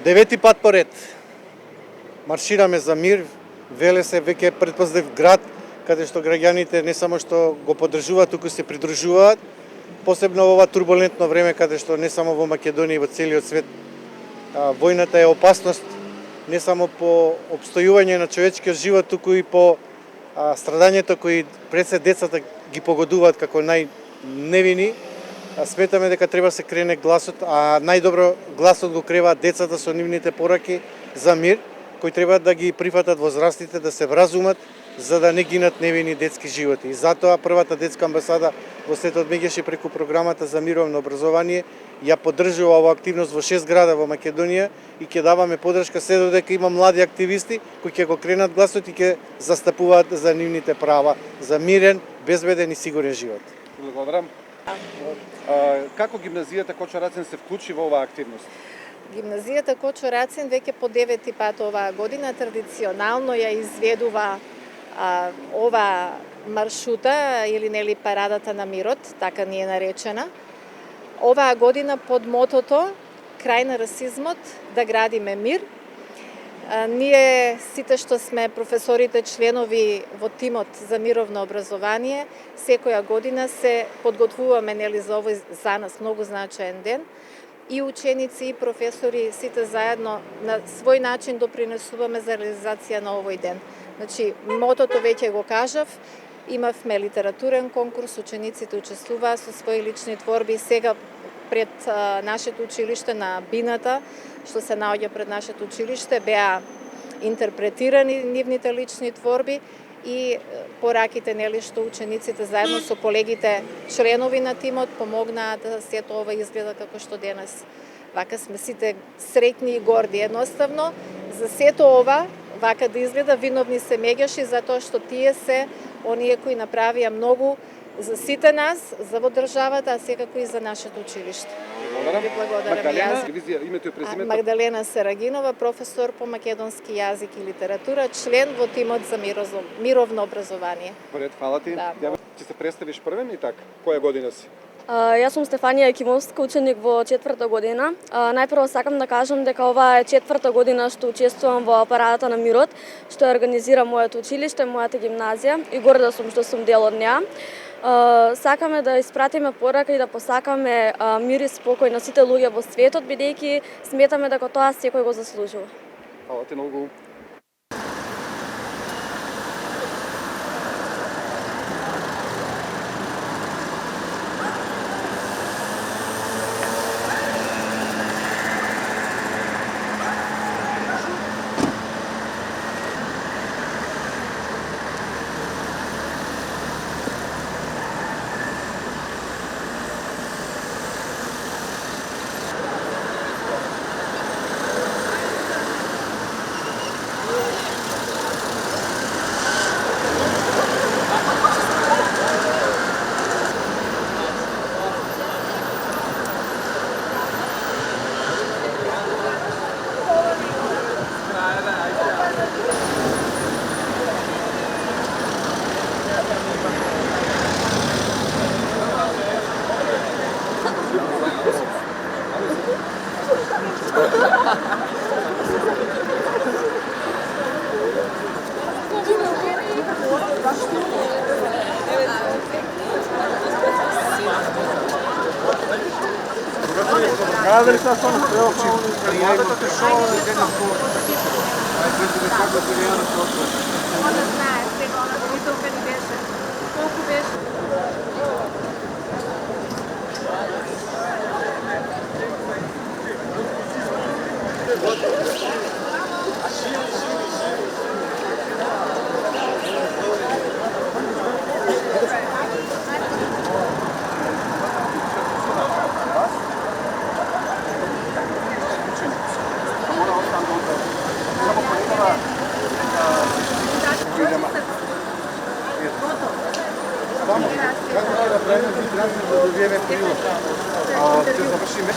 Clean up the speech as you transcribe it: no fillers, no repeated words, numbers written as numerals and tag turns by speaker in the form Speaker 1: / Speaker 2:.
Speaker 1: Девети пат поред маршираме за мир, Велес е веќе претпоставив град каде што граѓаните не само што го поддржуваат, туку се придружуваат, посебно во ова турбулентно време каде што не само во Македонија и во целиот свет војната е опасност не само по обстојување на човечкиот живот, туку и по страдањето кои пред се децата ги погодуваат како најневини. Сметаме дека треба се крене гласот, а најдобро гласот го креваат децата со нивните пораки за мир, кои треба да ги прифатат возрастите, да се вразумат, за да не гинат невини детски животи. И затоа првата детска амбасада во светот Мегеше преку програмата за мировно образование ја поддржува оваа активност во 6 града во Македонија и ќе даваме поддршка се додека има млади активисти кои ќе го кренат гласот и ќе застапуваат за нивните права за мирен, безбеден и сигурен живот.
Speaker 2: Благодарам. Како гимназијата Кочо Рацин се вклучи во оваа активност?
Speaker 3: Гимназијата Кочо Рацин веќе по 9 пат оваа година традиционално ја изведува ова маршута или нели парадата на мирот, така ни е наречена. Оваа година под мотото крај на расизмот, да градиме мир. Ние сите што сме професорите членови во тимот за мировно образование, секоја година се подготвуваме нели за овој за нас многу значаен ден. И ученици и професори сите заедно на свој начин допринесуваме за реализација на овој ден. Значи, мотото веќе го кажав, имавме литературен конкурс, учениците учествуваа со своји лични творби. Сега пред нашето училиште на бината, што се наоѓа пред нашето училиште, беа интерпретирани нивните лични творби и пораките нели што учениците заедно со колегите членови на тимот помогнаа да сето ова изгледа како што денес. Вака сме сите среќни и горди. Едноставно, за сето ова вака да изгледа виновни се Мегеши, затоа што тие се оние кои направија многу за сите нас, за во државата, а секако и за нашето училиште.
Speaker 2: Благодарам. Магдалена, името и презимето?
Speaker 3: Магдалена Серагинова, професор по македонски јазик и литература, член во тимот за мировно образование.
Speaker 2: Поред, фала ти.
Speaker 3: Да.
Speaker 2: Ти се представиш првен и так? Која година си?
Speaker 4: Јас сум Стефанија Екимовска, ученик во 4-та година. Најпрво сакам да кажам дека ова е 4-та година што учествувам во парадата на мирот, што ја организира моето училиште, мојата гимназија и горда сум што сум дел од неа. Сакаме да испратиме порака и да посакаме мир и спокој на сите луѓе во светот, бидејќи сметаме дека тоа секој го заслужува.
Speaker 2: Фала ти многу.
Speaker 1: Дали са само стрелчи, пријавите шоу на денеско.
Speaker 3: Она знае сега, она помислилка ни беше. Колку беше?
Speaker 1: Само, како да правиме да довиеме прилог. Ќе завршиме.